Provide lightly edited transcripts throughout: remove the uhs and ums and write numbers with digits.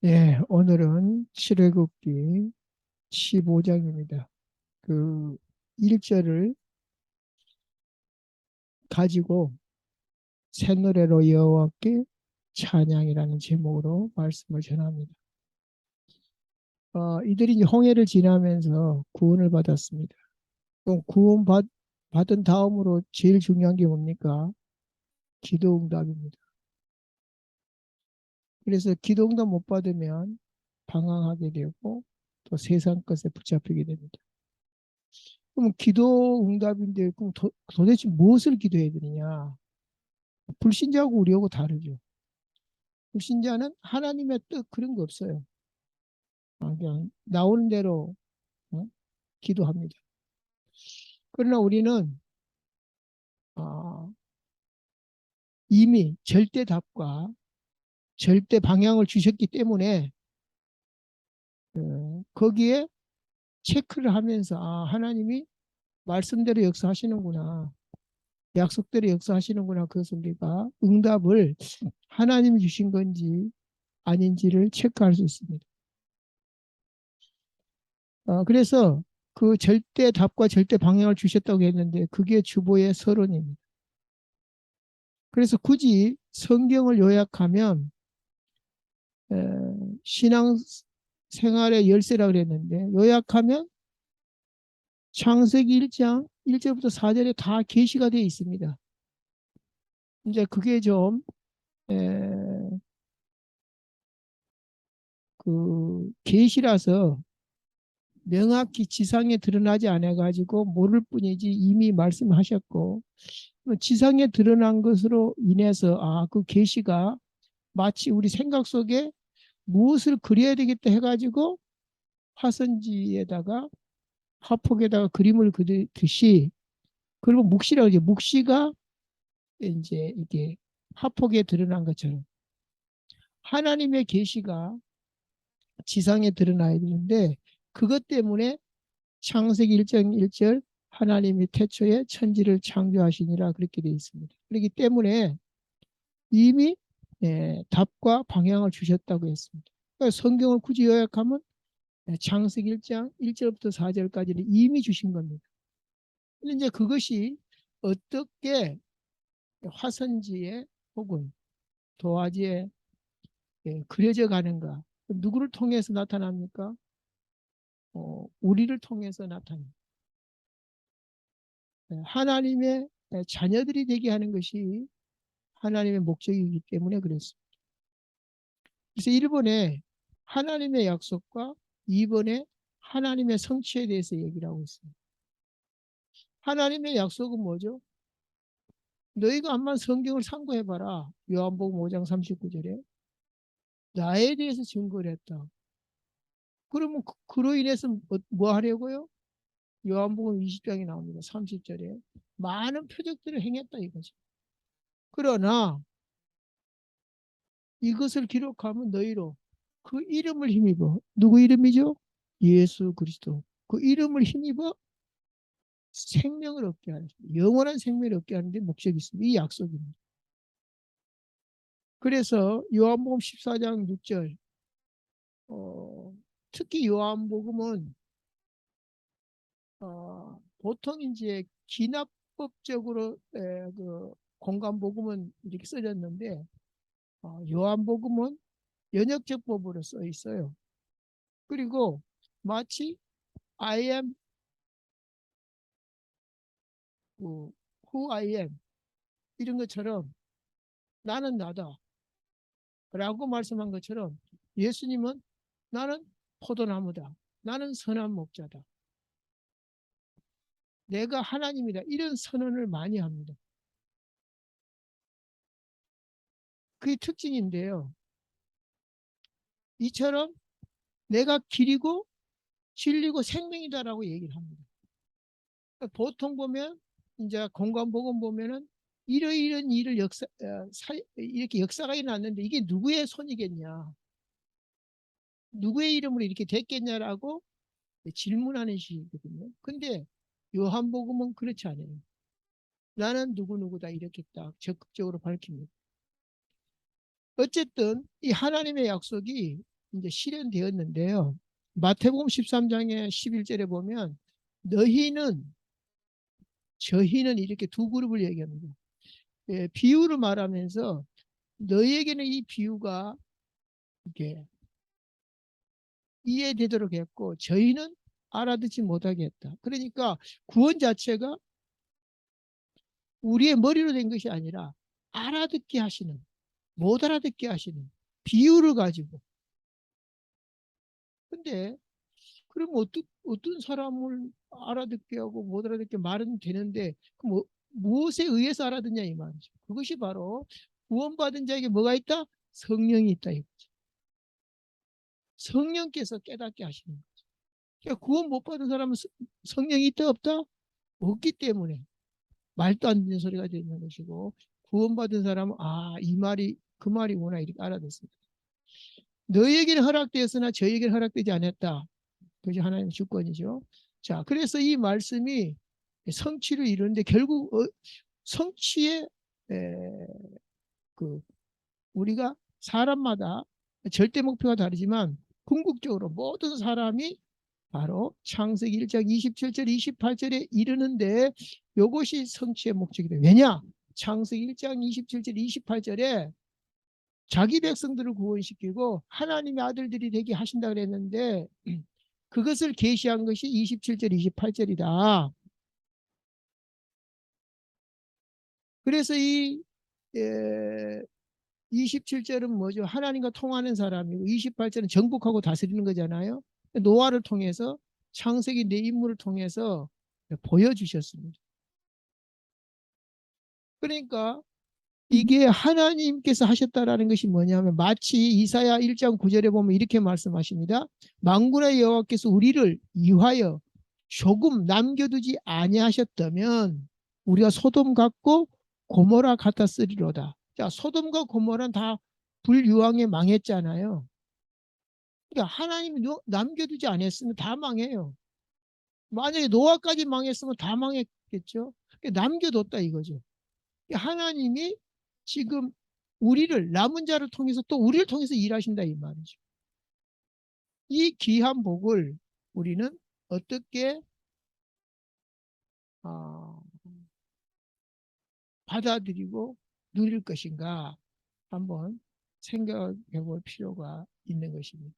예, 오늘은 출애굽기 15장입니다. 그 1절을 가지고 새노래로 여호와께 찬양이라는 제목으로 말씀을 전합니다. 이들이 이제 홍해를 지나면서 구원을 받았습니다. 그럼 받은 다음으로 제일 중요한 게 뭡니까? 기도응답입니다. 그래서 기도응답 못 받으면 방황하게 되고 또 세상 것에 붙잡히게 됩니다. 그럼 기도응답인데 그럼 도대체 무엇을 기도해야 되느냐? 불신자하고 우리하고 다르죠. 불신자는 하나님의 뜻 그런 거 없어요. 그냥 나오는 대로 어? 기도합니다. 그러나 우리는 어, 이미 절대 답과 절대 방향을 주셨기 때문에 거기에 체크를 하면서 하나님이 말씀대로 역사하시는구나. 약속대로 역사하시는구나. 그것을 우리가 응답을 하나님이 주신 건지 아닌지를 체크할 수 있습니다. 그래서 그 절대 답과 절대 방향을 주셨다고 했는데 그게 주보의 서론입니다. 그래서 굳이 성경을 요약하면 신앙 생활의 열쇠라고 그랬는데 요약하면 창세기 1장 1절부터 4절에 다 계시가 되어 있습니다. 이제 그게 좀 그 계시라서 명확히 지상에 드러나지 않아 가지고 모를 뿐이지 이미 말씀하셨고 지상에 드러난 것으로 인해서 그 계시가 마치 우리 생각 속에 무엇을 그려야 되겠다 해가지고 화선지에다가 화폭에다가 그림을 그리듯이 그리고 묵시라고 하죠. 묵시가 이제 이게 화폭에 드러난 것처럼 하나님의 계시가 지상에 드러나야 되는데 그것 때문에 창세기 1장 1절 하나님이 태초에 천지를 창조하시니라 그렇게 되어 있습니다. 그렇기 때문에 이미 답과 방향을 주셨다고 했습니다. 그러니까 성경을 굳이 요약하면 창세기 1장 1절부터 4절까지는 이미 주신 겁니다. 근데 이제 그것이 어떻게 화선지에 혹은 도화지에 그려져 가는가? 누구를 통해서 나타납니까? 우리를 통해서 나타납니다. 하나님의 자녀들이 되게 하는 것이 하나님의 목적이기 때문에 그렇습니다. 그래서 1번에 하나님의 약속과 2번에 하나님의 성취에 대해서 얘기를 하고 있습니다. 하나님의 약속은 뭐죠? 너희가 한번 성경을 참고해봐라. 요한복음 5장 39절에 나에 대해서 증거를 했다. 그러면 그로 인해서 뭐 하려고요? 요한복음 20장이 나옵니다. 30절에 많은 표적들을 행했다 이거죠. 그러나 이것을 기록하면 너희로 그 이름을 힘입어. 누구 이름이죠? 예수 그리스도. 그 이름을 힘입어 생명을 얻게 하는, 영원한 생명을 얻게 하는 데 목적이 있습니다. 이 약속입니다. 그래서 요한복음 14장 6절 특히 요한복음은 보통 이제 기납법적으로 그 공간복음은 이렇게 써졌는데 요한복음은 연역적 법으로 써 있어요. 그리고 마치 I am who I am 이런 것처럼 나는 나다 라고 말씀한 것처럼 예수님은 나는 포도나무다. 나는 선한 목자다. 내가 하나님이다. 이런 선언을 많이 합니다. 그게 특징인데요. 이처럼 내가 길이고 진리고 생명이다라고 얘기를 합니다. 보통 보면 이제 공간복음 보면은 이런 일을 이렇게 역사가 일어났는데 이게 누구의 손이겠냐, 누구의 이름으로 이렇게 됐겠냐라고 질문하는 시거든요. 근데 요한복음은 그렇지 않아요. 나는 누구누구다 이렇게 딱 적극적으로 밝힙니다. 어쨌든 이 하나님의 약속이 이제 실현되었는데요. 마태복음 13장의 11절에 보면 너희는 저희는 이렇게 두 그룹을 얘기합니다. 예, 비유를 말하면서 너희에게는 이 비유가 이렇게 이해되도록 했고 저희는 알아듣지 못하게 했다. 그러니까 구원 자체가 우리의 머리로 된 것이 아니라 알아듣게 하시는, 못 알아듣게 하시는 비유를 가지고. 근데 그럼 어떤 사람을 알아듣게 하고 못 알아듣게 말은 되는데 뭐, 무엇에 의해서 알아듣냐 이 말이죠. 그것이 바로 구원받은 자에게 뭐가 있다? 성령이 있다. 성령께서 깨닫게 하시는 거죠. 그러니까 구원 못 받은 사람은 성령이 있다 없다? 없기 때문에 말도 안 되는 소리가 되는 것이고 구원받은 사람은 이 말이 그 말이구나 이렇게 알아듣습니다. 너희에게는 허락되었으나 저희에게는 허락되지 않았다. 그것이 하나님의 주권이죠. 자, 그래서 이 말씀이 성취를 이루는데 결국 성취의 그 우리가 사람마다 절대 목표가 다르지만 궁극적으로 모든 사람이 바로 창세기 1장 27절 28절에 이르는데 이것이 성취의 목적이다. 왜냐? 창세기 1장 27절 28절에 자기 백성들을 구원시키고 하나님의 아들들이 되게 하신다 그랬는데 그것을 계시한 것이 27절 28절이다. 그래서 이 27절은 뭐죠? 하나님과 통하는 사람이고 28절은 정복하고 다스리는 거잖아요. 노아를 통해서 창세기 네 인물을 통해서 보여주셨습니다. 그러니까 이게 하나님께서 하셨다라는 것이 뭐냐면 마치 이사야 1장 9절에 보면 이렇게 말씀하십니다. 만군의 여호와께서 우리를 위하여 조금 남겨두지 아니하셨다면 우리가 소돔 같고 고모라 같았으리로다. 자, 소돔과 고모라는 다 불유황에 망했잖아요. 그러니까 하나님이 남겨두지 않았으면 다 망해요. 만약에 노아까지 망했으면 다 망했겠죠. 그러니까 남겨뒀다 이거죠. 그러니까 하나님이 지금 우리를 남은 자를 통해서 또 우리를 통해서 일하신다 이 말이죠. 이 귀한 복을 우리는 어떻게 받아들이고 누릴 것인가 한번 생각해 볼 필요가 있는 것입니다.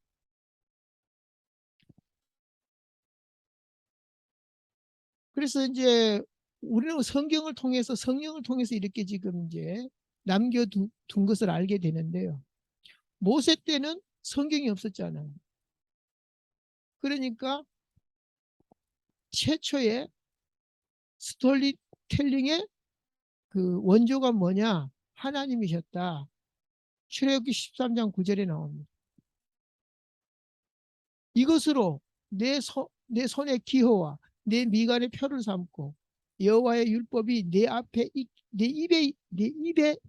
그래서 이제 우리는 성경을 통해서 성령을 통해서 이렇게 지금 이제 남겨둔 것을 알게 되는데요. 모세 때는 성경이 없었잖아요. 그러니까 최초의 스토리텔링의 그 원조가 뭐냐? 하나님이셨다. 출애굽기 13장 9절에 나옵니다. 이것으로 내 손의 기호와 내 미간의 표를 삼고 여호와의 율법이 내 입에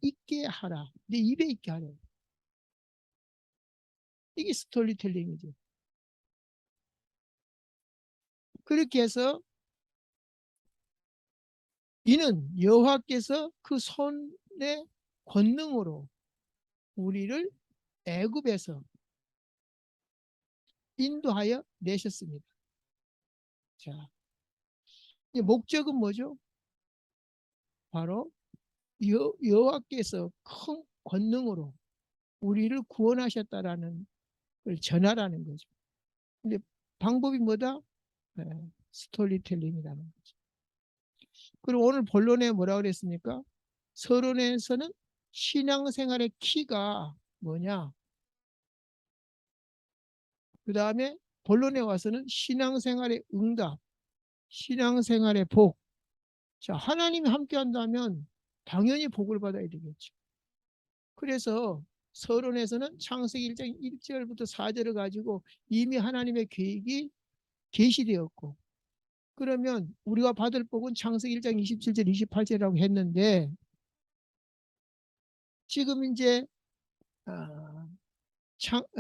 있게 하라. 내 입에 있게 하라. 이게 스토리텔링이죠. 그렇게 해서 이는 여호와께서 그 손의 권능으로 우리를 애굽에서 인도하여 내셨습니다. 자, 목적은 뭐죠? 바로 여호와께서 큰 권능으로 우리를 구원하셨다라는 걸 전하라는 거죠. 근데 방법이 뭐다? 네, 스토리텔링이라는 거죠. 그리고 오늘 본론에 뭐라 그랬습니까? 서론에서는 신앙생활의 키가 뭐냐? 그 다음에 본론에 와서는 신앙생활의 응답, 신앙생활의 복. 자, 하나님이 함께 한다면 당연히 복을 받아야 되겠죠. 그래서 서론에서는 창세기 1장 1절부터 4절을 가지고 이미 하나님의 계획이 계시되었고 그러면 우리가 받을 복은 창세기 1장 27절 28절이라고 했는데 지금 이제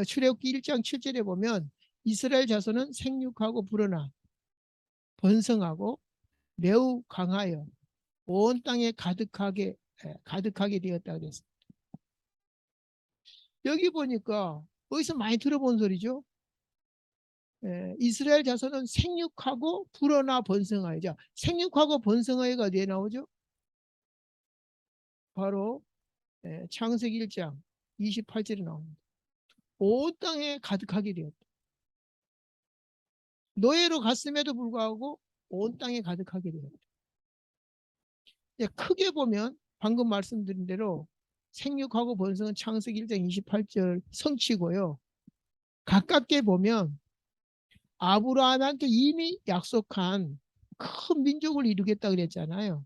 출애굽기 1장 7절에 보면 이스라엘 자손은 생육하고 불어나 번성하고 매우 강하여 온 땅에 가득하게 되었다 그랬습니다. 여기 보니까 어디서 많이 들어본 소리죠. 이스라엘 자손은 생육하고 불어나 번성하여자. 생육하고 번성하여가 어디에 나오죠? 바로 창세기 1장 28절에 나옵니다. 온 땅에 가득하게 되었다. 노예로 갔음에도 불구하고 온 땅에 가득하게 되었다. 크게 보면 방금 말씀드린 대로 생육하고 번성은 창세기 1장 28절 성취고요. 가깝게 보면 아브라함한테 이미 약속한 큰 민족을 이루겠다 그랬잖아요.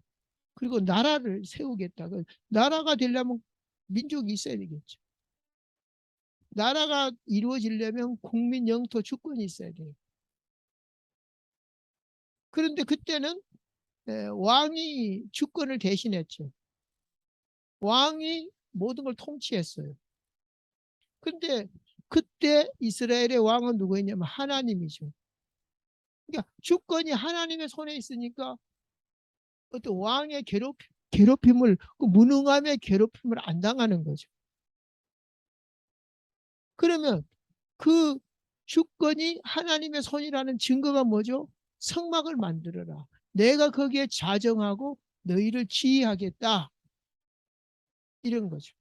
그리고 나라를 세우겠다. 나라가 되려면 민족이 있어야 되겠죠. 나라가 이루어지려면 국민 영토 주권이 있어야 돼요. 그런데 그때는 왕이 주권을 대신했죠. 왕이 모든 걸 통치했어요. 근데 그때 이스라엘의 왕은 누구였냐면 하나님이죠. 그러니까 주권이 하나님의 손에 있으니까 어떤 왕의 괴롭힘을, 그 무능함의 괴롭힘을 안 당하는 거죠. 그러면 그 주권이 하나님의 손이라는 증거가 뭐죠? 성막을 만들어라. 내가 거기에 자정하고 너희를 지휘하겠다. 이런 거죠.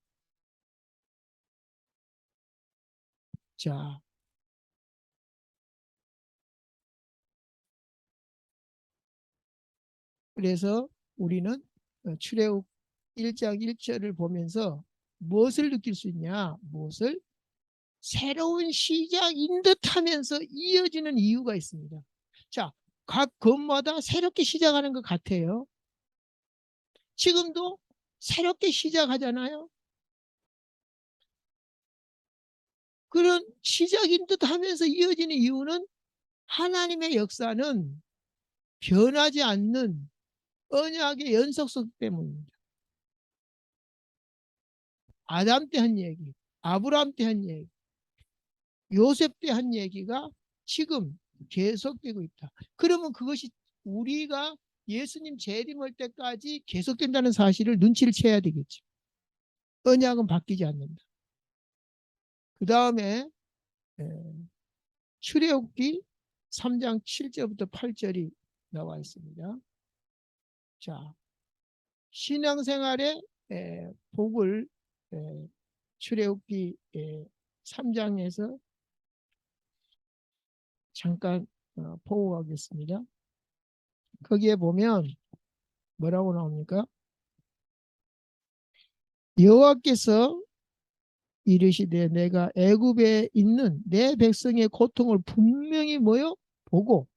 자, 그래서 우리는 출애굽 1장 1절을 보면서 무엇을 느낄 수 있냐? 무엇을? 새로운 시작인 듯 하면서 이어지는 이유가 있습니다. 자, 각 것마다 새롭게 시작하는 것 같아요. 지금도 새롭게 시작하잖아요. 그런 시작인 듯 하면서 이어지는 이유는 하나님의 역사는 변하지 않는 언약의 연속성 때문입니다. 아담 때 한 얘기, 아브라함 때 한 얘기, 요셉 때 한 얘기가 지금 계속되고 있다. 그러면 그것이 우리가 예수님 재림할 때까지 계속된다는 사실을 눈치를 채야 되겠죠. 언약은 바뀌지 않는다. 그 다음에 출애굽기 3장 7절부터 8절이 나와 있습니다. 자, 신앙생활의 복을 출애굽기 3장에서 잠깐 보고 가겠습니다. 거기에 보면 뭐라고 나옵니까? 여호와께서 이르시되 내가 애굽에 있는 내 백성의 고통을 분명히 뭐요? 보고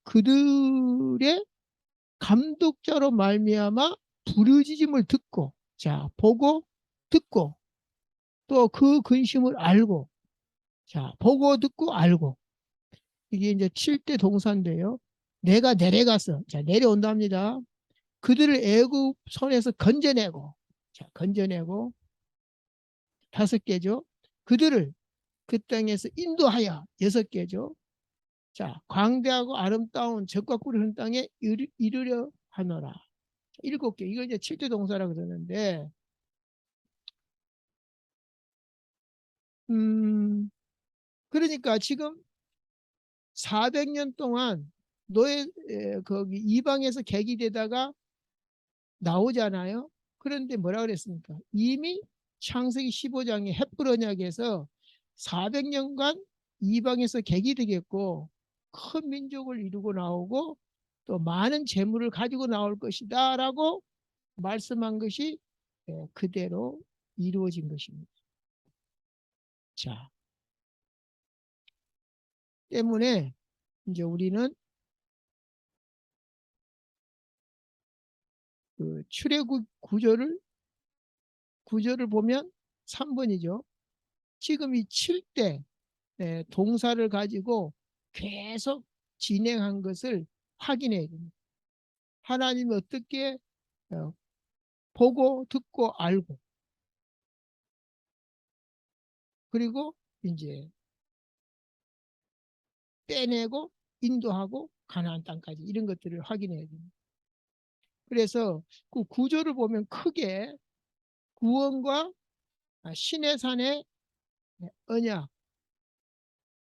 그들의 감독자로 말미암아 부르짖음을 듣고, 자, 보고 듣고 또 그 근심을 알고, 자, 보고 듣고 알고, 이게 이제 7대 동사인데요. 내가 내려가서, 자, 내려온답니다. 그들을 애굽 손에서 건져내고, 자, 건져내고, 5개죠. 그들을 그 땅에서 인도하여 6개죠. 자, 광대하고 아름다운 적과 꿀이 흐르는 땅에 이르려 하노라. 7개. 이걸 이제 7대 동사라고 그러는데, 그러니까 지금 400년 동안 노예, 거기 이방에서 객이되다가 나오잖아요. 그런데 뭐라 그랬습니까? 이미 창세기 15장의 헷불 언약에서 400년간 이방에서 객이 되겠고 큰 민족을 이루고 나오고 또 많은 재물을 가지고 나올 것이다 라고 말씀한 것이 그대로 이루어진 것입니다. 자, 때문에 이제 우리는 그 출애굽 구절을 보면 3번이죠. 지금 이 7대 동사를 가지고 계속 진행한 것을 확인해야 됩니다. 하나님이 어떻게 보고 듣고 알고 그리고 이제 빼내고 인도하고 가나안 땅까지 이런 것들을 확인해야 됩니다. 그래서 그 구조를 보면 크게 구원과 시내산의 언약.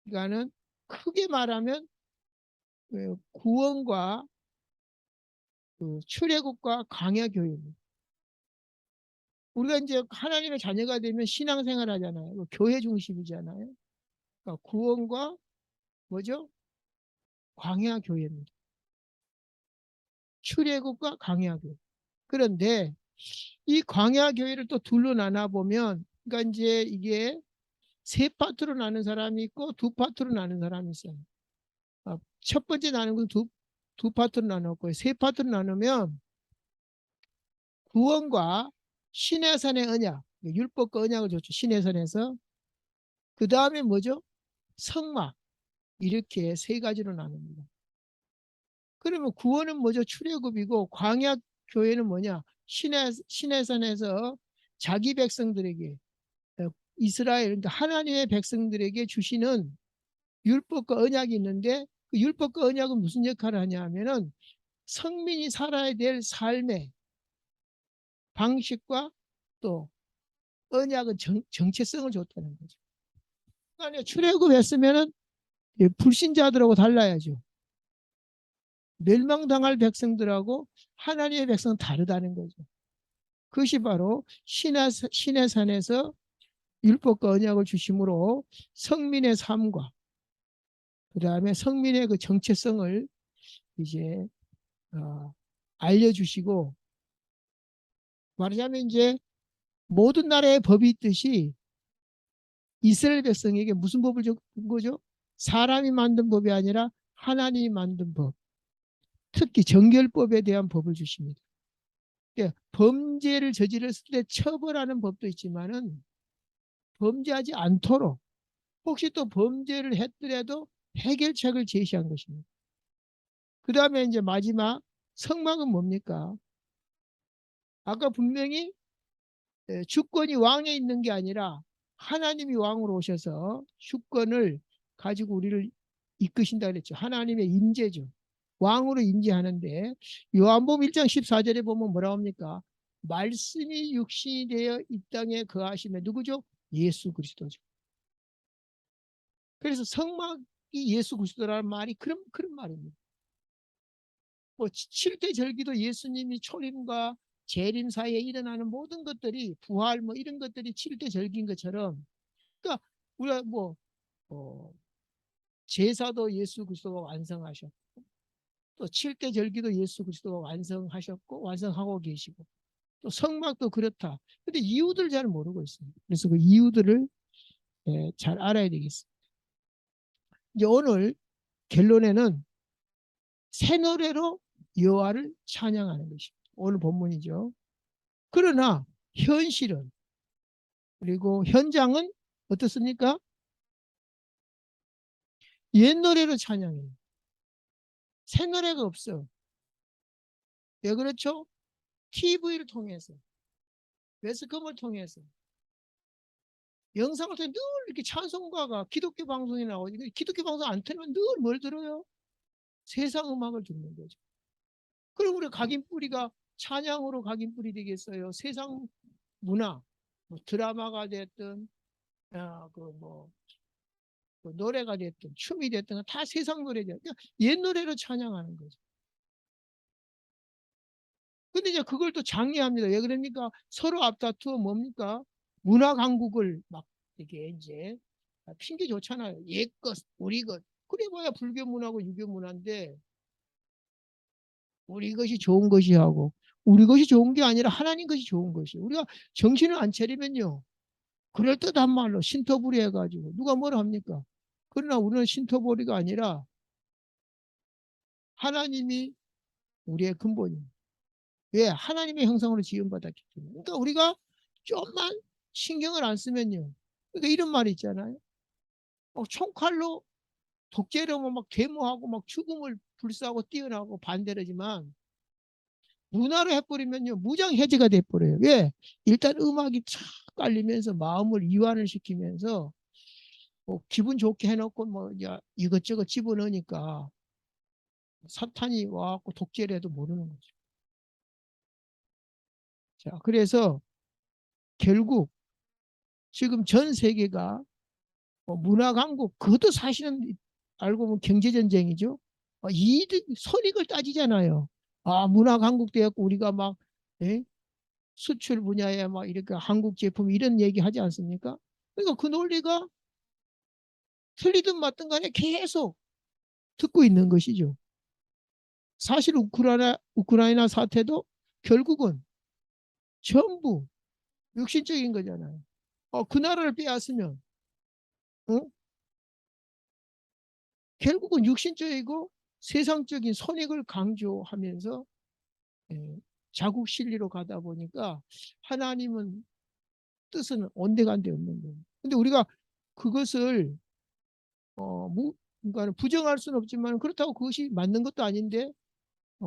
그러니까는 크게 말하면 구원과 출애굽과 광야 교회입니다. 우리가 이제 하나님의 자녀가 되면 신앙생활 하잖아요. 교회 중심이잖아요. 그러니까 구원과 뭐죠? 광야 교회입니다. 출애굽과 광야 교회. 그런데 이 광야 교회를 또 둘로 나눠 보면, 그러니까 이제 이게 세 파트로 나눈 사람이 있고 두 파트로 나눈 사람이 있어요. 첫 번째 나눈 건 두 파트로 나눴고요. 세 파트로 나누면 구원과 시내산의 언약, 율법과 언약을 줬죠. 시내산에서. 그 다음에 뭐죠? 성막. 이렇게 세 가지로 나눕니다. 그러면 구원은 뭐죠? 출애굽이고, 광야 교회는 뭐냐? 시내산에서 자기 백성들에게, 이스라엘, 그러니까 하나님의 백성들에게 주시는 율법과 언약이 있는데, 그 율법과 언약은 무슨 역할을 하냐 하면은 성민이 살아야 될 삶의 방식과 또 언약은 정체성을 줬다는 거죠. 그러니까 출애굽했으면은 불신자들하고 달라야죠. 멸망당할 백성들하고 하나님의 백성은 다르다는 거죠. 그것이 바로 신의 산에서 율법과 언약을 주심으로 성민의 삶과 그 다음에 성민의 그 정체성을 이제 알려주시고, 말하자면 이제 모든 나라의 법이 있듯이 이스라엘 백성에게 무슨 법을 준 거죠? 사람이 만든 법이 아니라 하나님이 만든 법, 특히 정결법에 대한 법을 주십니다. 그러니까 범죄를 저질렀을 때 처벌하는 법도 있지만은 범죄하지 않도록, 혹시 또 범죄를 했더라도 해결책을 제시한 것입니다. 그 다음에 이제 마지막 성막은 뭡니까? 아까 분명히 주권이 왕에 있는 게 아니라 하나님이 왕으로 오셔서 주권을 가지고 우리를 이끄신다 그랬죠. 하나님의 임재죠. 왕으로 임재하는데 요한복음 1장 14절에 보면 뭐라 합니까? 말씀이 육신이 되어 이 땅에 거하시며 누구죠? 예수 그리스도죠. 그래서 성막이 예수 그리스도라는 말이 그런 말입니다. 뭐 7대 절기도 예수님이 초림과 재림 사이에 일어나는 모든 것들이 부활 뭐 이런 것들이 7대 절기인 것처럼, 그러니까 우리가 뭐 제사도 예수 그리스도가 완성하셨고 또 7대 절기도 예수 그리스도가 완성하셨고 완성하고 계시고 또 성막도 그렇다. 근데 이유들을 잘 모르고 있습니다. 그래서 그 이유들을 잘 알아야 되겠습니다. 이제 오늘 결론에는 새 노래로 여호와를 찬양하는 것입니다. 오늘 본문이죠. 그러나 현실은, 그리고 현장은 어떻습니까? 옛 노래로 찬양해요. 새 노래가 없어. 왜 그렇죠? TV를 통해서, 매스컴을 통해서, 영상을 통해 늘 이렇게 찬송가가 기독교 방송에 나오지. 기독교 방송 안 틀면 늘 뭘 들어요? 세상 음악을 듣는 거죠. 그럼 우리 각인 뿌리가 찬양으로 각인 뿌리 되겠어요? 세상 문화, 뭐 드라마가 됐든, 그뭐 그 노래가 됐든 춤이 됐든 다 세상 노래죠. 그러니까 옛 노래로 찬양하는 거죠. 근데 이제 그걸 또 장려합니다. 왜 그럽니까? 서로 앞다투어 뭡니까? 문화 강국을 막 이렇게 이제 핑계 좋잖아요. 옛 것, 우리 것. 그래 봐야 불교 문화고 유교 문화인데 우리 것이 좋은 것이 하고 우리 것이 좋은 게 아니라 하나님 것이 좋은 것이. 우리가 정신을 안 차리면요. 그럴듯한 말로 신토부리 해가지고 누가 뭐라 합니까? 그러나 우리는 신토부리가 아니라 하나님이 우리의 근본입니다. 왜? 하나님의 형상으로 지음받았기 때문에. 그러니까 우리가 좀만 신경을 안 쓰면요. 그러니까 이런 말이 있잖아요. 총칼로 독재려면 막 데모하고 막 죽음을 불사하고 뛰어나고 반대로지만 문화로 해버리면요. 무장 해제가 돼버려요. 왜? 일단 음악이 촥 깔리면서 마음을 이완을 시키면서 뭐 기분 좋게 해놓고 뭐 이것저것 집어넣으니까 사탄이 와갖고 독재를 해도 모르는 거죠. 자, 그래서 결국 지금 전 세계가 문화 강국, 그것도 사실은 알고 보면 경제 전쟁이죠. 이익 손익을 따지잖아요. 문화 강국 되었고 우리가 막 예? 수출 분야에 막 이렇게 한국 제품 이런 얘기 하지 않습니까? 그러니까 그 논리가 틀리든 맞든 간에 계속 듣고 있는 것이죠. 사실 우크라이나 사태도 결국은 전부 육신적인 거잖아요. 그 나라를 빼앗으면 어? 결국은 육신적이고 세상적인 손익을 강조하면서 예, 자국 실리로 가다 보니까 하나님은 뜻은 온데간데 없는 거예요. 근데 우리가 그것을 그러니까 부정할 수는 없지만 그렇다고 그것이 맞는 것도 아닌데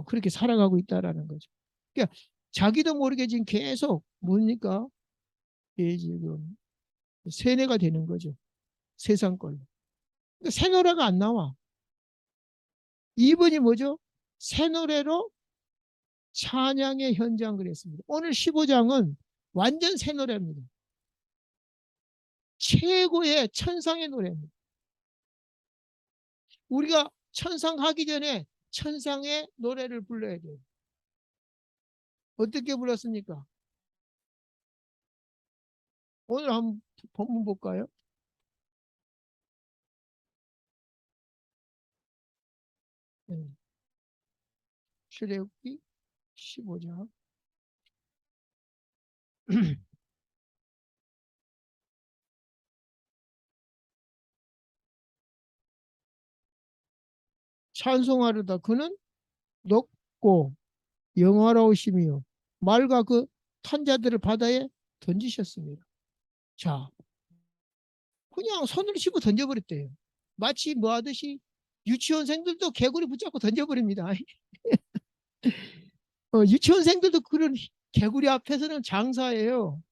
그렇게 살아가고 있다라는 거죠. 그러니까 자기도 모르게 지금 계속 뭡니까? 예, 지금 세뇌가 되는 거죠. 세상 걸로. 그러니까 새 노래가 안 나와. 2번이 뭐죠? 새 노래로 찬양의 현장 그랬습니다. 오늘 15장은 완전 새 노래입니다. 최고의 천상의 노래입니다. 우리가 천상 하기 전에 천상의 노래를 불러야 돼요. 어떻게 불렀습니까? 오늘 한번 본문 볼까요? 네. 출애굽기 15장. 찬송하려다 그는 높고 영화로우시며 말과 그 탄자들을 바다에 던지셨습니다. 자, 그냥 손을 씹어 던져버렸대요. 마치 뭐 하듯이 유치원생들도 개구리 붙잡고 던져버립니다. 유치원생들도 그런 개구리 앞에서는 장사예요.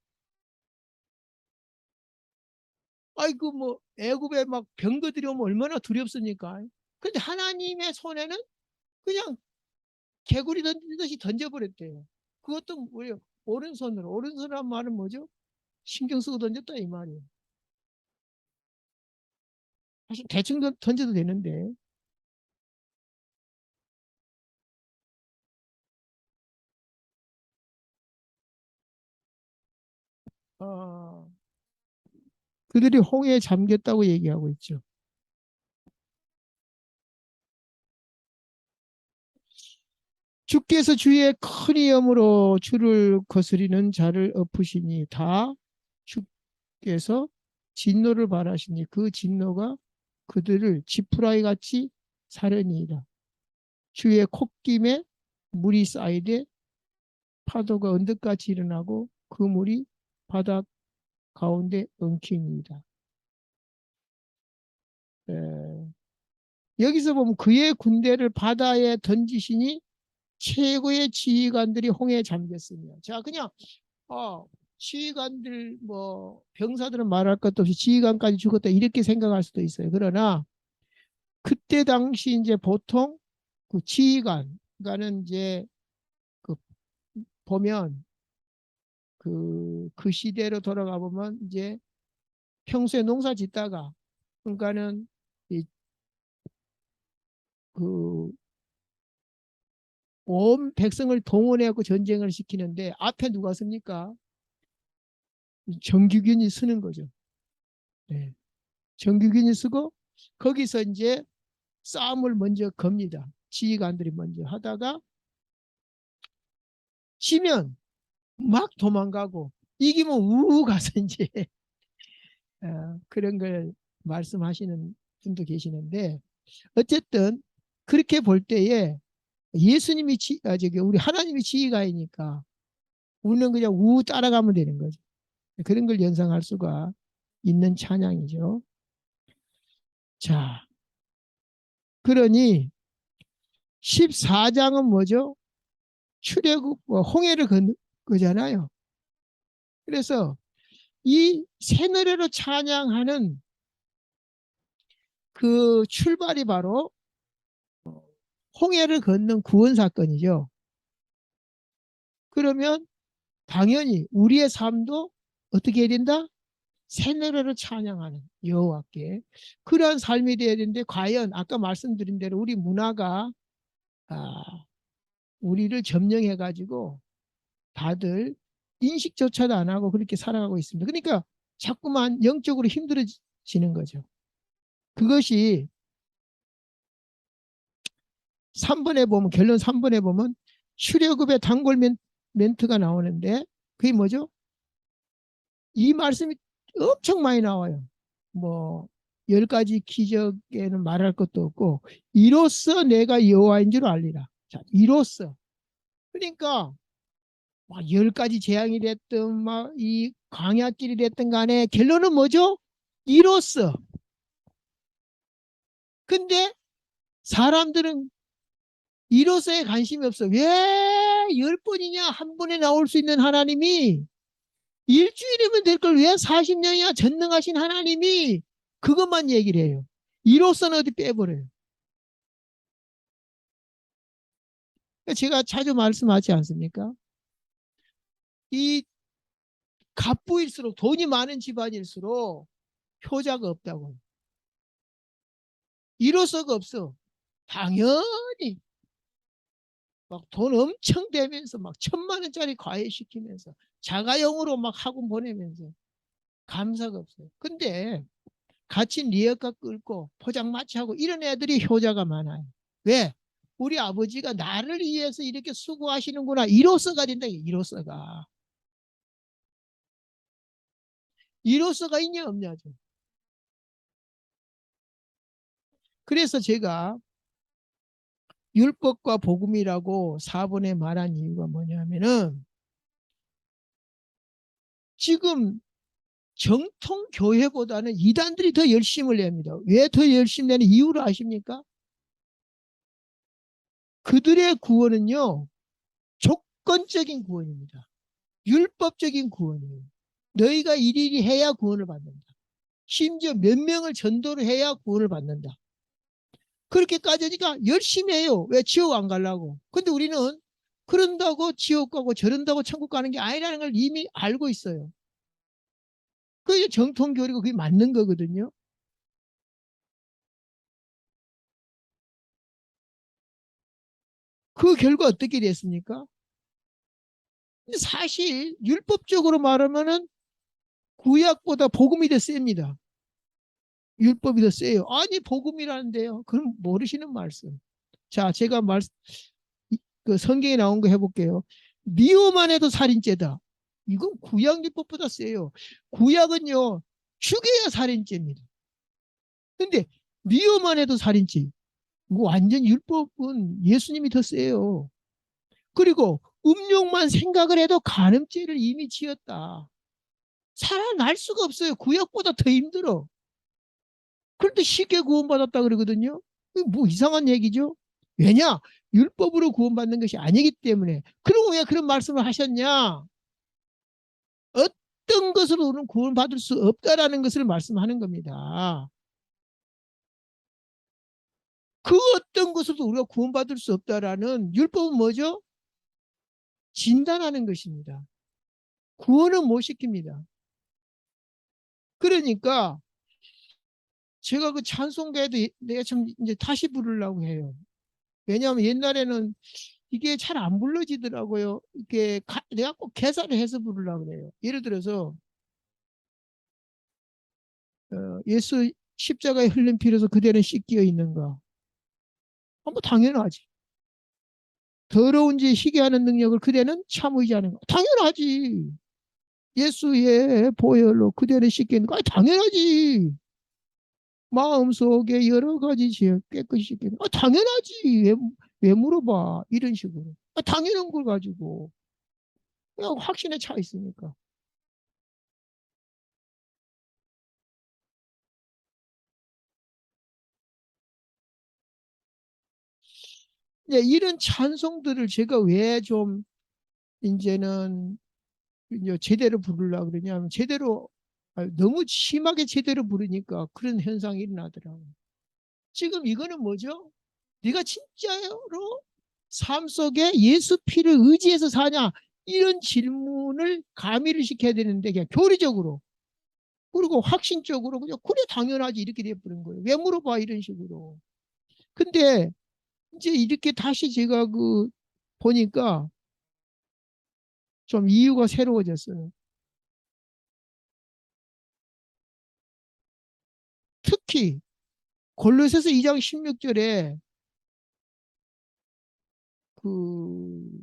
아이고 뭐 애굽에 막 병거들이 오면 얼마나 두렵습니까? 근데 하나님의 손에는 그냥 개구리 던지듯이 던져버렸대요. 그것도 뭐예요? 오른손으로. 오른손이란 말은 뭐죠? 신경 쓰고 던졌다 이 말이에요. 사실 대충 던져도 되는데. 어, 그들이 홍해에 잠겼다고 얘기하고 있죠. 주께서 주의 큰 위엄으로 주를 거스리는 자를 엎으시니 다 주께서 진노를 바라시니 그 진노가 그들을 지푸라기 같이 사려니이다. 주의 콧김에 물이 쌓이되 파도가 언덕같이 일어나고 그 물이 바다 가운데 엉키니이다. 여기서 보면 그의 군대를 바다에 던지시니 최고의 지휘관들이 홍해에 잠겼으며. 자, 그냥 지휘관들 뭐 병사들은 말할 것도 없이 지휘관까지 죽었다 이렇게 생각할 수도 있어요. 그러나 그때 당시 이제 보통 그 지휘관, 그러니까는 이제 그 보면 그 시대로 돌아가 보면 이제 평소에 농사 짓다가 그러니까는 그 온 백성을 동원해갖고 전쟁을 시키는데 앞에 누가 씁니까? 정규군이 쓰는 거죠. 네. 정규군이 쓰고 거기서 이제 싸움을 먼저 겁니다. 지휘관들이 먼저 하다가 지면 막 도망가고 이기면 우우 가서 이제 그런 걸 말씀하시는 분도 계시는데 어쨌든 그렇게 볼 때에 예수님이 저기 우리 하나님이 지휘가이니까 우리는 그냥 우 따라가면 되는 거죠. 그런 걸 연상할 수가 있는 찬양이죠. 자, 그러니 14장은 뭐죠? 출애굽 홍해를 건 거잖아요. 그래서 이 새노래로 찬양하는 그 출발이 바로 홍해를 걷는 구원 사건이죠. 그러면 당연히 우리의 삶도 어떻게 해야 된다? 새 노래로 찬양하는 여호와께 그러한 삶이 되어야 되는데 과연 아까 말씀드린 대로 우리 문화가 아, 우리를 점령해 가지고 다들 인식조차도 안 하고 그렇게 살아가고 있습니다. 그러니까 자꾸만 영적으로 힘들어지는 거죠. 그것이 3번에 보면 결론 3번에 보면 출애굽의 단골 멘트가 나오는데 그게 뭐죠? 이 말씀이 엄청 많이 나와요. 뭐 10가지 기적에는 말할 것도 없고 이로써 내가 여호와인 줄 알리라. 자, 이로써. 그러니까 막 10가지 재앙이 됐든 막 이 광야길이 됐든 간에 결론은 뭐죠? 이로써. 근데 사람들은 이로써에 관심이 없어. 왜 10번이냐? 한 번에 나올 수 있는 하나님이 일주일이면 될 걸 왜 40년이나 전능하신 하나님이 그것만 얘기를 해요. 이로써는 어디 빼버려요. 제가 자주 말씀하지 않습니까? 이 갑부일수록 돈이 많은 집안일수록 효자가 없다고. 이로써가 없어. 당연히 막 돈 엄청 대면서 막 1,000만 원짜리 과외시키면서 자가용으로 막 학원 보내면서 감사가 없어요. 근데 같이 리어카 끌고 포장마차하고 이런 애들이 효자가 많아요. 왜? 우리 아버지가 나를 위해서 이렇게 수고하시는구나. 이로써가 된다. 이로써가. 이로써가 있냐 없냐죠. 그래서 제가 율법과 복음이라고 4번에 말한 이유가 뭐냐면은 지금 정통 교회보다는 이단들이 더 열심을 냅니다. 왜 더 열심히 내는 이유를 아십니까? 그들의 구원은요, 조건적인 구원입니다. 율법적인 구원이에요. 너희가 일일이 해야 구원을 받는다. 심지어 몇 명을 전도를 해야 구원을 받는다. 그렇게 까지니까 열심히 해요. 왜? 지옥 안 가려고. 근데 우리는 그런다고 지옥 가고 저런다고 천국 가는 게 아니라는 걸 이미 알고 있어요. 그게 정통교리고 그게 맞는 거거든요. 그 결과 어떻게 됐습니까? 사실 율법적으로 말하면은 구약보다 복음이 더 셉니다. 율법이 더 세요. 아니 복음이라는데요. 그럼 모르시는 말씀. 자, 제가 그 성경에 나온 거 해볼게요. 미워만 해도 살인죄다. 이건 구약 율법보다 세요. 구약은요 죽여야 살인죄입니다. 근데 미워만 해도 살인죄. 이거 완전 율법은 예수님이 더 세요. 그리고 음욕만 생각을 해도 간음죄를 이미 지었다. 살아날 수가 없어요. 구약보다 더 힘들어. 그런데 쉽게 구원받았다 그러거든요. 뭐 이상한 얘기죠? 왜냐? 율법으로 구원받는 것이 아니기 때문에. 그럼 왜 그런 말씀을 하셨냐? 어떤 것으로는 구원받을 수 없다라는 것을 말씀하는 겁니다. 그 어떤 것으로도 우리가 구원받을 수 없다라는 율법은 뭐죠? 진단하는 것입니다. 구원은 못 시킵니다. 그러니까 제가 그 찬송가에도 내가 참 이제 다시 부르려고 해요. 왜냐하면 옛날에는 이게 잘 안 불러지더라고요. 이게 내가 꼭 개사를 해서 부르려고 그래요. 예를 들어서 예수 십자가에 흘린 피로서 그대는 씻겨 있는가? 뭐 당연하지. 더러운 지 희게 하는 능력을 그대는 참 의지하는가? 당연하지. 예수의 보혈로 그대는 씻겨 있는가? 당연하지. 마음속에 여러 가지 죄 깨끗이 씻겨 있는가? 당연하지. 왜 물어봐? 이런 식으로. 당연한 걸 가지고 그냥 확신에 차 있으니까. 이제 이런 찬송들을 제가 왜 좀 이제는 이제 제대로 부르려고 그러냐면 제대로 너무 심하게 제대로 부르니까 그런 현상이 일어나더라고요. 지금 이거는 뭐죠? 네가 진짜로 삶 속에 예수 피를 의지해서 사냐? 이런 질문을 가미를 시켜야 되는데 그냥 교리적으로 그리고 확신적으로 그냥 그래 당연하지 이렇게 돼버린 거예요. 왜 물어봐 이런 식으로. 근데 이제 이렇게 다시 제가 보니까 좀 이유가 새로워졌어요. 특히 골로새서 2장 16절에 그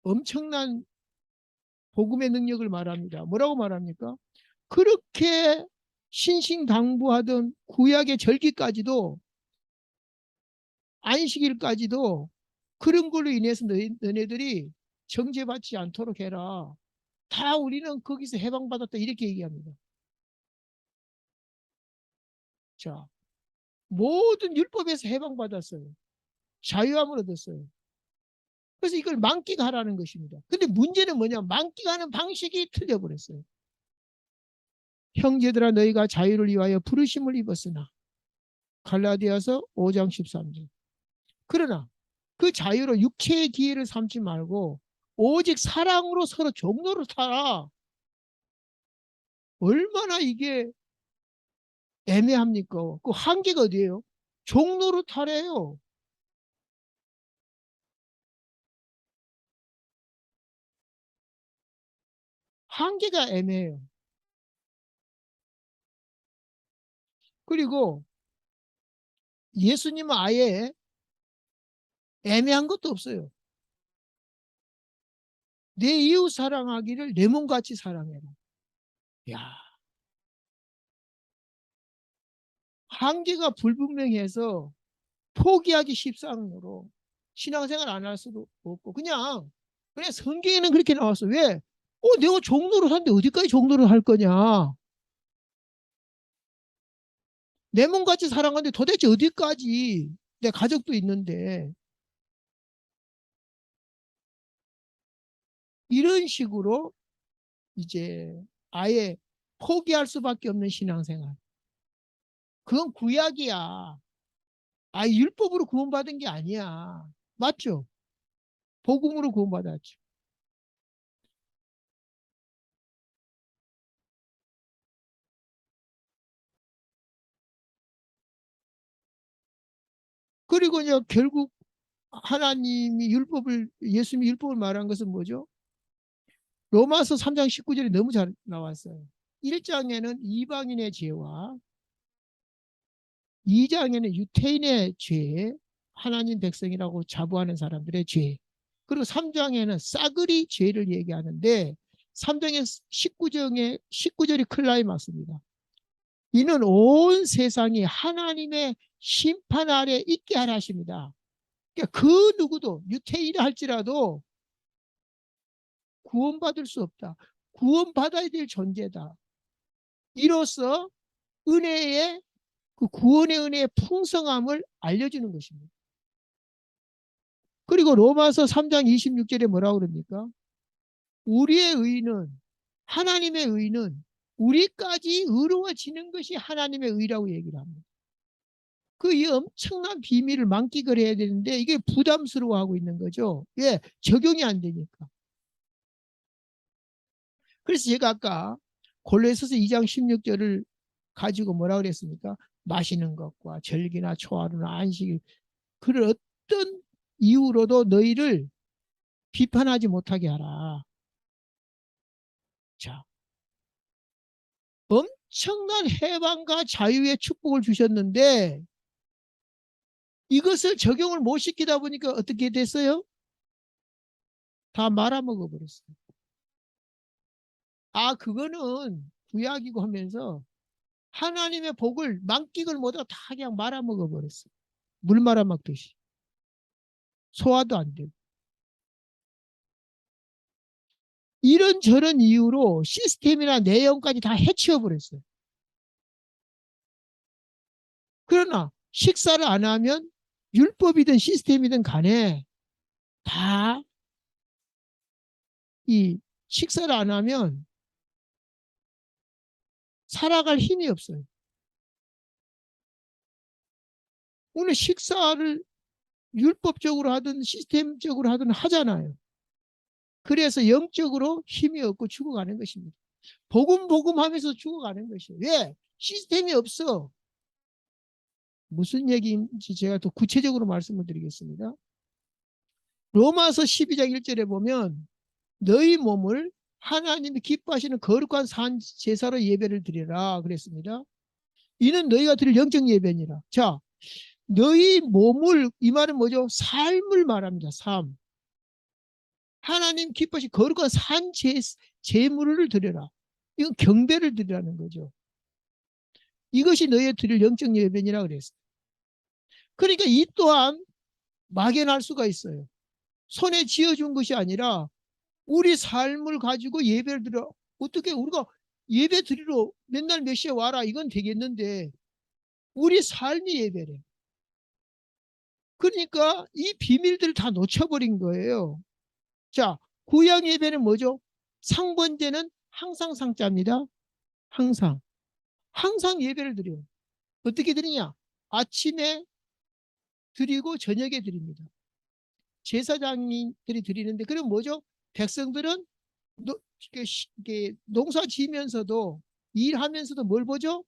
엄청난 복음의 능력을 말합니다. 뭐라고 말합니까? 그렇게 신신당부하던 구약의 절기까지도 안식일까지도 그런 걸로 인해서 너네들이 정죄받지 않도록 해라. 다 우리는 거기서 해방받았다 이렇게 얘기합니다. 자, 모든 율법에서 해방받았어요. 자유함을 얻었어요. 그래서 이걸 만끽하라는 것입니다. 근데 문제는 뭐냐? 만끽하는 방식이 틀려버렸어요. 형제들아 너희가 자유를 위하여 부르심을 입었으나 갈라디아서 5장 13절. 그러나 그 자유로 육체의 기회를 삼지 말고 오직 사랑으로 서로 종로를 타라. 얼마나 이게 애매합니까? 그 한계가 어디예요? 종로를 타래요. 한계가 애매해요. 그리고 예수님은 아예 애매한 것도 없어요. 내 이웃 사랑하기를 내 몸같이 사랑해라. 야, 한계가 불분명해서 포기하기 십상으로 신앙생활 안 할 수도 없고 그냥 성경에는 그렇게 나왔어. 왜? 내가 종로를 하는데 어디까지 종로를 할 거냐? 내 몸같이 사랑하는데 도대체 어디까지 내 가족도 있는데 이런 식으로 이제 아예 포기할 수밖에 없는 신앙생활. 그건 구약이야. 율법으로 구원받은 게 아니야. 맞죠? 복음으로 구원받았죠. 그리고 이제 결국 예수님이 율법을 말한 것은 뭐죠? 로마서 3장 19절이 너무 잘 나왔어요. 1장에는 이방인의 죄와 2장에는 유태인의 죄, 하나님 백성이라고 자부하는 사람들의 죄. 그리고 3장에는 싸그리 죄를 얘기하는데 3장의 19절이 클라이막스입니다. 이는 온 세상이 하나님의 심판 아래 있게 하라 하십니다. 그러니까 그 누구도 유태인이라 할지라도 구원받을 수 없다. 구원받아야 될 존재다. 이로써 은혜의 구원의 은혜의 풍성함을 알려주는 것입니다. 그리고 로마서 3장 26절에 뭐라고 그럽니까? 우리의 의는 하나님의 의는 우리까지 의로워지는 것이 하나님의 의라고 얘기를 합니다. 이 엄청난 비밀을 만끽을 해야 되는데 이게 부담스러워하고 있는 거죠. 왜? 적용이 안 되니까. 그래서 제가 아까 골로새서 2장 16절을 가지고 뭐라 그랬습니까? 마시는 것과 절기나 초하루나 안식일 그런 어떤 이유로도 너희를 비판하지 못하게 하라. 자, 엄청난 해방과 자유의 축복을 주셨는데 이것을 적용을 못 시키다 보니까 어떻게 됐어요? 다 말아먹어 버렸어요. 그거는 구약이고 하면서 하나님의 복을 만끽을 못하고 다 그냥 말아먹어 버렸어요. 물 말아먹듯이. 소화도 안 되고. 이런저런 이유로 시스템이나 내용까지 다 해치워 버렸어요. 그러나 식사를 안 하면 율법이든 시스템이든 간에 다 이 식사를 안 하면 살아갈 힘이 없어요. 오늘 식사를 율법적으로 하든 시스템적으로 하든 하잖아요. 그래서 영적으로 힘이 없고 죽어가는 것입니다. 복음 하면서 죽어가는 것이에요. 왜? 시스템이 없어. 무슨 얘기인지 제가 더 구체적으로 말씀을 드리겠습니다. 로마서 12장 1절에 보면 너희 몸을 하나님이 기뻐하시는 거룩한 산 제사로 예배를 드리라 그랬습니다. 이는 너희가 드릴 영적 예배니라. 자, 너희 몸을, 이 말은 뭐죠? 삶을 말합니다. 삶. 하나님 기뻐하시 거룩한 산 제물을 드려라. 이건 경배를 드리라는 거죠. 이것이 너희의 드릴 영적 예배니라 그랬어요. 그러니까 이 또한 막연할 수가 있어요. 손에 쥐어준 것이 아니라 우리 삶을 가지고 예배를 드려. 어떻게 우리가 예배 드리러 맨날 몇 시에 와라 이건 되겠는데 우리 삶이 예배래. 그러니까 이 비밀들을 다 놓쳐버린 거예요. 자, 구약 예배는 뭐죠? 상번제는 항상 상자입니다. 항상. 항상 예배를 드려요. 어떻게 드리냐? 아침에 드리고 저녁에 드립니다. 제사장님들이 드리는데 그럼 뭐죠? 백성들은 농사 지면서도 일하면서도 뭘 보죠?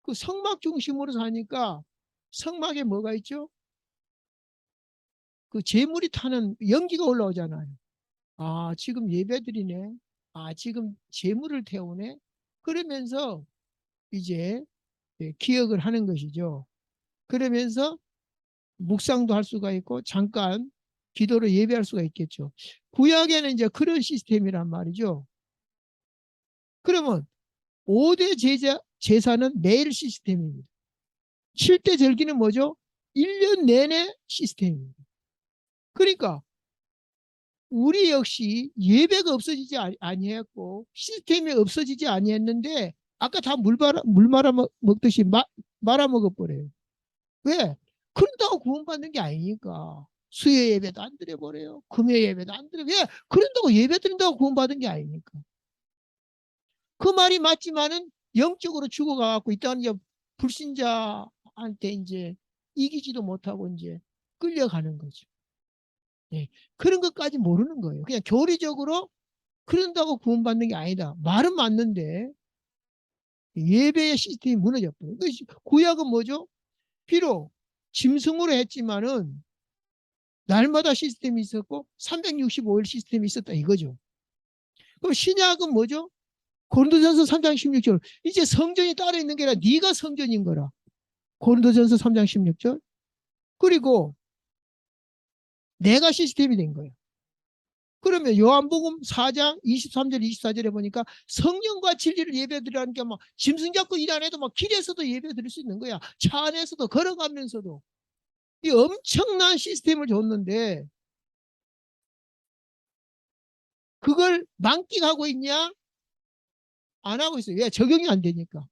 그 성막 중심으로 사니까 성막에 뭐가 있죠? 그 재물이 타는 연기가 올라오잖아요. 아, 지금 예배드리네. 아, 지금 재물을 태우네. 그러면서 이제 기억을 하는 것이죠. 그러면서 묵상도 할 수가 있고 잠깐 기도로 예배할 수가 있겠죠. 구약에는 이제 그런 시스템이란 말이죠. 그러면 5대 제사는 매일 시스템입니다. 7대 절기는 뭐죠? 1년 내내 시스템입니다. 그러니까 우리 역시 예배가 없어지지 아니했고 시스템이 없어지지 아니했는데 아까 다 물 말아먹듯이 말아먹어버려요. 왜? 그런다고 구원받는 게 아니니까. 수요 예배도 안 드려버려요. 금요 예배도 안 드려. 왜? 그런다고 예배 드린다고 구원받은 게 아니니까. 그 말이 맞지만은 영적으로 죽어가고 있다는 이제 불신자한테 이제 이기지도 못하고 이제 끌려가는 거죠. 네. 그런 것까지 모르는 거예요. 그냥 교리적으로 그런다고 구원받는 게 아니다. 말은 맞는데 예배의 시스템이 무너졌어요. 구약은 뭐죠? 비록 짐승으로 했지만은 날마다 시스템이 있었고 365일 시스템이 있었다 이거죠. 그럼 신약은 뭐죠? 고린도전서 3장 16절. 이제 성전이 따로 있는 게 아니라 네가 성전인 거라. 고린도전서 3장 16절. 그리고 내가 시스템이 된 거예요. 그러면 요한복음 4장 23절 24절에 보니까 성령과 진리를 예배드리라는 게 막 짐승 잡고 일 안 해도 막 길에서도 예배드릴 수 있는 거야. 차 안에서도 걸어가면서도. 이 엄청난 시스템을 줬는데 그걸 만끽하고 있냐? 안 하고 있어요. 왜? 적용이 안 되니까.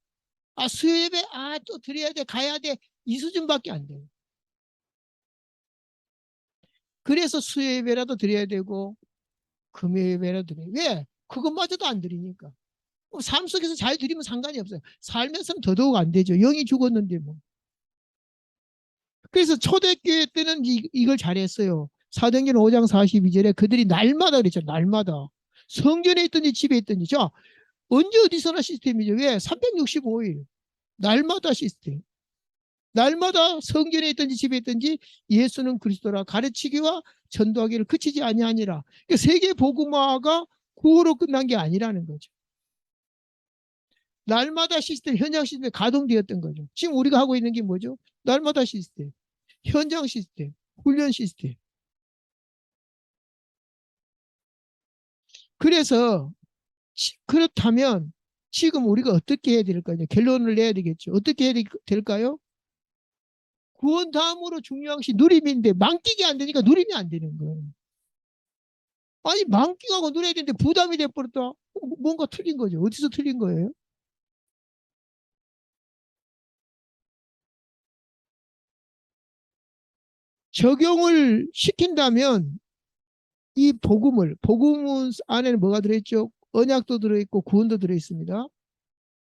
아, 수요 예배, 아, 또 드려야 돼, 가야 돼. 이 수준밖에 안 돼요. 그래서 수요 예배라도 드려야 되고, 금요 예배라도 드려야 돼. 왜? 그것마저도 안 드리니까. 삶 속에서 잘 드리면 상관이 없어요. 살면서는 더더욱 안 되죠. 영이 죽었는데 뭐. 그래서 초대교회 때는 이걸 잘했어요. 사도행전 5장 42절에 그들이 날마다 그랬죠. 날마다. 성전에 있든지 집에 있든지. 자, 언제 어디서나 시스템이죠. 왜? 365일. 날마다 시스템. 날마다 성전에 있든지 집에 있든지 예수는 그리스도라 가르치기와 전도하기를 그치지 아니하니라. 그러니까 세계 복음화가 구호로 끝난 게 아니라는 거죠. 날마다 시스템, 현장 시스템이 가동되었던 거죠. 지금 우리가 하고 있는 게 뭐죠? 날마다 시스템, 현장 시스템, 훈련 시스템. 그래서 그렇다면 지금 우리가 어떻게 해야 될까요? 결론을 내야 되겠죠. 어떻게 해야 될까요? 구원 다음으로 중요한 것이 누림인데 만끽이 안 되니까 누림이 안 되는 거예요. 아니 만끽하고 누려야 되는데 부담이 돼버렸다. 뭔가 틀린 거죠. 어디서 틀린 거예요? 적용을 시킨다면 이 복음 안에는 뭐가 들어있죠? 언약도 들어있고 구원도 들어있습니다.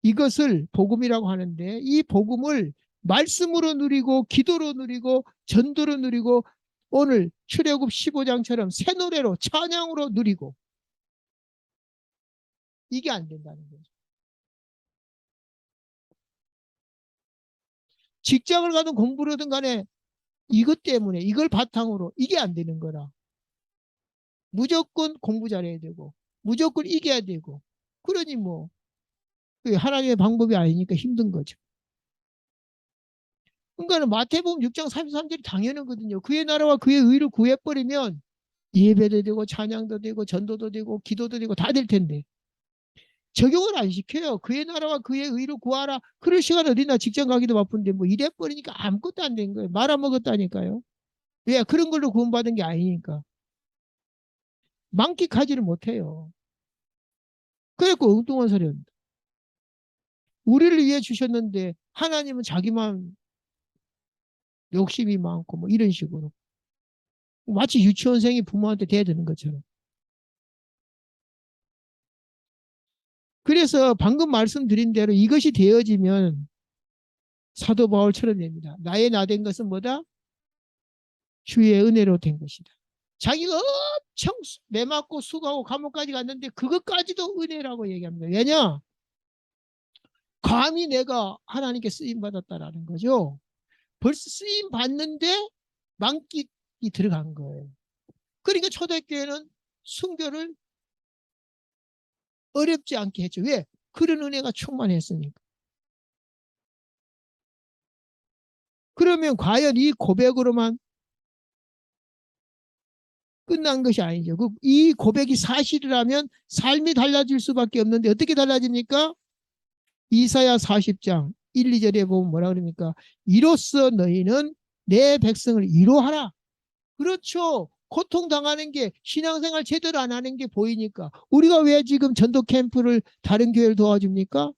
이것을 복음이라고 하는데 이 복음을 말씀으로 누리고 기도로 누리고 전도로 누리고 오늘 출애굽 15장처럼 새 노래로 찬양으로 누리고 이게 안 된다는 거죠. 직장을 가든 공부를 하든 간에 이것 때문에 이걸 바탕으로 이게 안 되는 거라. 무조건 공부 잘해야 되고 무조건 이겨야 되고 그러니 뭐 그게 하나님의 방법이 아니니까 힘든 거죠. 그러니까 마태복음 6장 33절이 당연하거든요. 그의 나라와 그의 의를 구해버리면 예배도 되고 찬양도 되고 전도도 되고 기도도 되고 다 될 텐데 적용을 안 시켜요. 그의 나라와 그의 의를 구하라. 그럴 시간 어디나 직장 가기도 바쁜데 뭐 이래버리니까 아무것도 안 된 거예요. 말아먹었다니까요. 왜? 그런 걸로 구원받은 게 아니니까. 만끽하지를 못해요. 그래갖고 엉뚱한 소리 합니다. 우리를 위해 주셨는데 하나님은 자기만 욕심이 많고 뭐 이런 식으로. 마치 유치원생이 부모한테 대드는 것처럼. 그래서 방금 말씀드린 대로 이것이 되어지면 사도 바울처럼 됩니다. 나의 나 된 것은 뭐다? 주의 은혜로 된 것이다. 자기가 엄청 매맞고 수고하고 감옥까지 갔는데 그것까지도 은혜라고 얘기합니다. 왜냐? 감히 내가 하나님께 쓰임 받았다라는 거죠. 벌써 쓰임 받는데 만끽이 들어간 거예요. 그러니까 초대교회는 순교를 어렵지 않게 했죠. 왜? 그런 은혜가 충만했으니까. 그러면 과연 이 고백으로만 끝난 것이 아니죠. 이 고백이 사실이라면 삶이 달라질 수밖에 없는데 어떻게 달라집니까? 이사야 40장 1, 2절에 보면 뭐라 그럽니까? 이로써 너희는 내 백성을 위로하라. 그렇죠. 고통당하는 게 신앙생활 제대로 안 하는 게 보이니까. 우리가 왜 지금 전도 캠프를 다른 교회를 도와줍니까?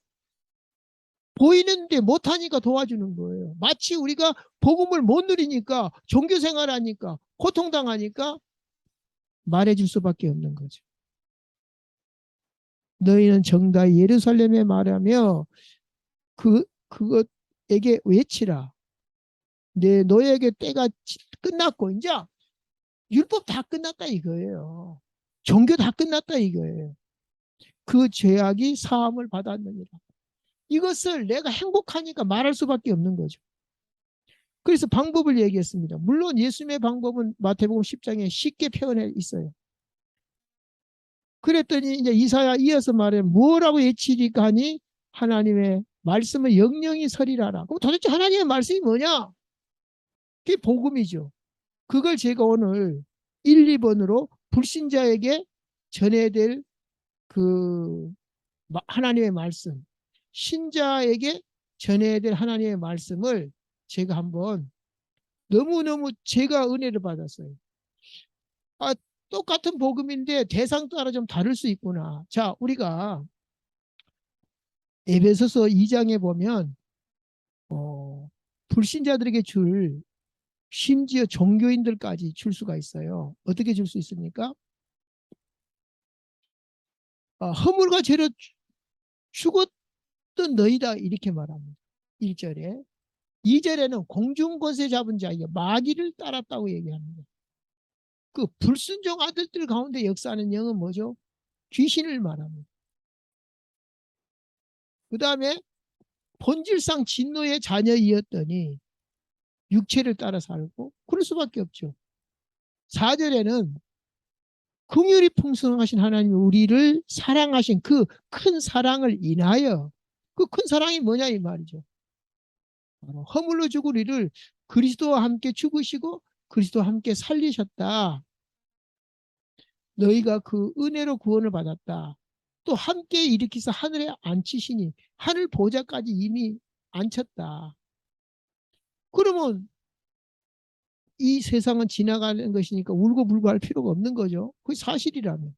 보이는데 못하니까 도와주는 거예요. 마치 우리가 복음을 못 누리니까 종교생활 하니까 고통당하니까 말해줄 수밖에 없는 거죠. 너희는 정다이 예루살렘에 말하며 그것에게 외치라. 너에게 때가 끝났고 이제 율법 다 끝났다 이거예요. 종교 다 끝났다 이거예요. 그 죄악이 사함을 받았느니라. 이것을 내가 행복하니까 말할 수밖에 없는 거죠. 그래서 방법을 얘기했습니다. 물론 예수님의 방법은 마태복음 10장에 쉽게 표현해 있어요. 그랬더니 이제 이사야 이어서 말해 뭐라고 외치리까 하니 하나님의 말씀을 영영이 서리라라. 그럼 도대체 하나님의 말씀이 뭐냐? 그게 복음이죠. 그걸 제가 오늘 1, 2번으로 불신자에게 전해야 될 그 하나님의 말씀, 신자에게 전해야 될 하나님의 말씀을 제가 한번 너무너무 제가 은혜를 받았어요. 아, 똑같은 복음인데 대상 따라 좀 다를 수 있구나. 자, 우리가 에베소서 2장에 보면 불신자들에게 줄 심지어 종교인들까지 줄 수가 있어요. 어떻게 줄 수 있습니까? 허물과 죄로 죽었던 너희다 이렇게 말합니다. 1절에. 2절에는 공중권세 잡은 자에게 마귀를 따랐다고 얘기합니다. 그 불순종 아들들 가운데 역사하는 영은 뭐죠? 귀신을 말합니다. 그 다음에 본질상 진노의 자녀이었더니 육체를 따라 살고 그럴 수밖에 없죠. 4절에는 긍휼이 풍성하신 하나님이 우리를 사랑하신 그 큰 사랑을 인하여 그 큰 사랑이 뭐냐 이 말이죠. 허물로 죽을 우리를 그리스도와 함께 죽으시고 그리스도와 함께 살리셨다. 너희가 그 은혜로 구원을 받았다. 또 함께 일으키사 하늘에 앉히시니 하늘 보좌까지 이미 앉혔다. 그러면 이 세상은 지나가는 것이니까 울고불고 할 필요가 없는 거죠. 그게 사실이라면.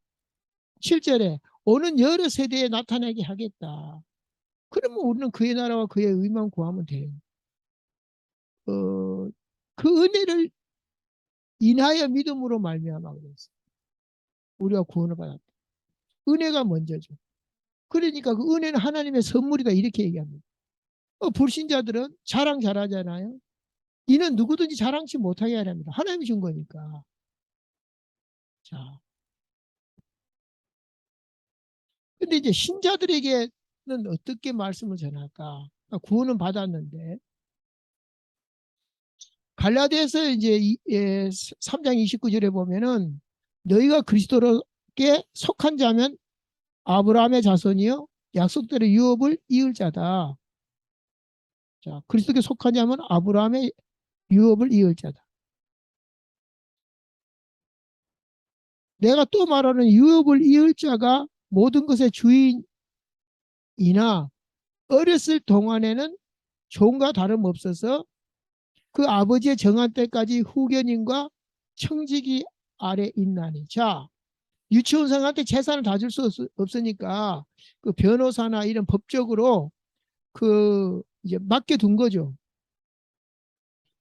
7절에 오는 여러 세대에 나타나게 하겠다. 그러면 우리는 그의 나라와 그의 의만 구하면 돼요. 그 은혜를 인하여 믿음으로 말미암아 그랬어. 우리가 구원을 받았다. 은혜가 먼저죠. 그러니까 그 은혜는 하나님의 선물이다 이렇게 얘기합니다. 불신자들은 자랑 잘하잖아요. 이는 누구든지 자랑치 못하게 하랍니다. 하나님이 준 거니까. 자, 근데 이제 신자들에게는 어떻게 말씀을 전할까? 구원은 받았는데 갈라디아서 이제 3장 29절에 보면은 너희가 그리스도께 속한 자면 아브라함의 자손이요 약속대로 유업을 이을 자다. 자, 그리스도께 속한 자면 아브라함의 유업을 이을 자다. 내가 또 말하는 유업을 이을 자가 모든 것의 주인이나 어렸을 동안에는 종과 다름없어서 그 아버지의 정한 때까지 후견인과 청지기 아래 있나니. 자, 유치원생한테 재산을 다 줄 수 없으니까 그 변호사나 이런 법적으로 그 이제 맡겨둔 거죠.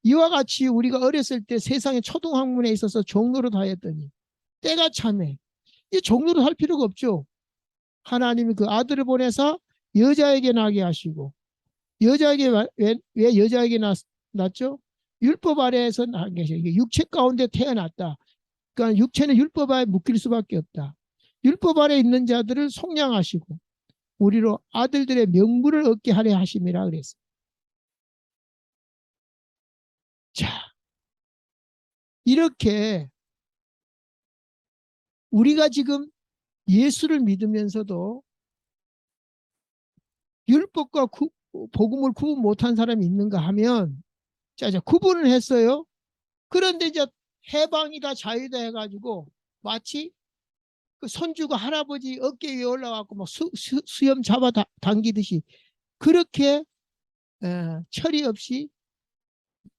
이와 같이 우리가 어렸을 때 세상의 초등학문에 있어서 종로를 하였더니 때가 참해. 이 종로를 할 필요가 없죠. 하나님이 그 아들을 보내서 여자에게 나게 하시고 여자에게 왜 여자에게 낳죠? 율법 아래에서 난 것이 육체 가운데 태어났다. 그러니까 육체는 율법 아래 묶일 수밖에 없다. 율법 아래 있는 자들을 속량하시고 우리로 아들들의 명분을 얻게 하려 하심이라 그랬어요. 자, 이렇게 우리가 지금 예수를 믿으면서도 율법과 복음을 구분 못한 사람이 있는가 하면 자, 구분을 했어요. 그런데 이제 해방이다 자유다 해가지고 마치 그 손주가 할아버지 어깨 위에 올라가고 막 수염 잡아 당기듯이 그렇게 처리 없이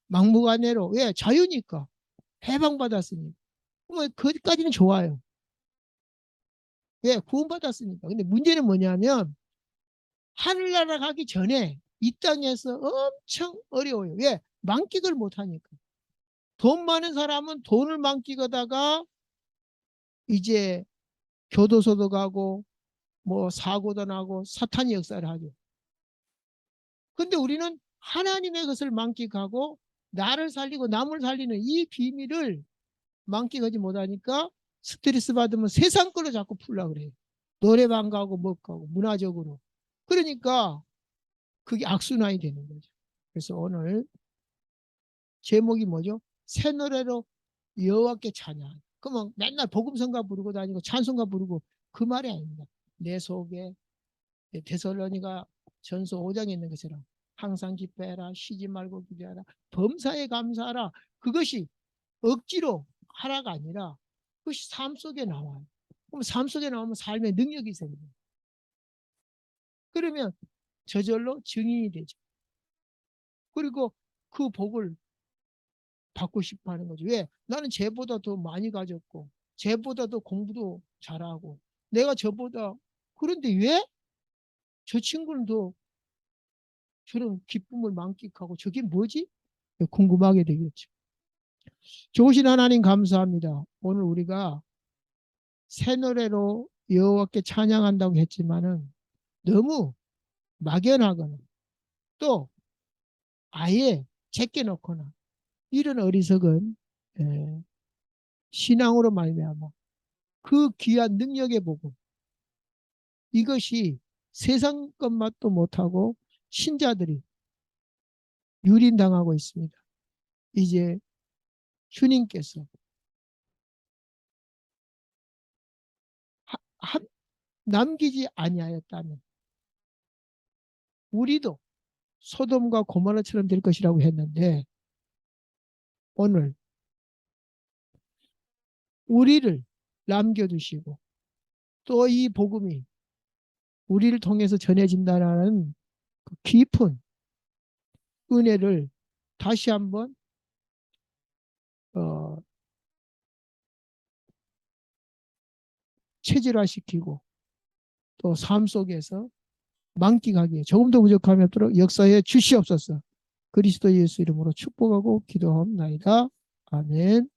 막무가내로 왜 자유니까 해방받았으니까 그러면 거기까지는 좋아요. 왜 구원받았으니까. 근데 문제는 뭐냐면 하늘나라 가기 전에 이 땅에서 엄청 어려워요. 왜 만끽을 못하니까. 돈 많은 사람은 돈을 만끽하다가 이제 교도소도 가고 뭐 사고도 나고 사탄이 역사를 하죠. 근데 우리는 하나님의 것을 만끽하고 나를 살리고 남을 살리는 이 비밀을 만끽하지 못하니까 스트레스 받으면 세상 걸로 자꾸 풀려고 그래요. 노래방 가고 뭐 가고 문화적으로. 그러니까 그게 악순환이 되는 거죠. 그래서 오늘 제목이 뭐죠? 새 노래로 여호와께 찬양. 그러면 맨날 복음성가 부르고 다니고 찬송가 부르고 그 말이 아닙니다. 내 속에 데살로니가 전서 5장에 있는 것처럼 항상 기뻐해라, 쉬지 말고 기도하라, 범사에 감사하라. 그것이 억지로 하라가 아니라 그것이 삶 속에 나와요. 그럼 삶 속에 나오면 삶의 능력이 생겨요. 그러면 저절로 증인이 되죠. 그리고 그 복을 받고 싶어 하는 거죠. 왜? 나는 쟤보다 더 많이 가졌고 쟤보다 더 공부도 잘하고 내가 저보다 그런데 왜 저 친구는 더 저런 기쁨을 만끽하고 저게 뭐지? 궁금하게 되겠죠. 좋으신 하나님 감사합니다. 오늘 우리가 새 노래로 여호와께 찬양한다고 했지만은 너무 막연하거나 또 아예 제껴놓거나 이런 어리석은 신앙으로 말미암아 그 귀한 능력의 복음 이것이 세상 것맛도 못하고 신자들이 유린당하고 있습니다. 이제 주님께서 남기지 아니하였다면 우리도 소돔과 고모라처럼 될 것이라고 했는데 오늘 우리를 남겨두시고 또 이 복음이 우리를 통해서 전해진다는 그 깊은 은혜를 다시 한번 체질화시키고 또 삶 속에서 만끽하기에 조금 더 부족함이 없도록 역사에 주시옵소서. 그리스도 예수 이름으로 축복하고 기도합나이다. 아멘.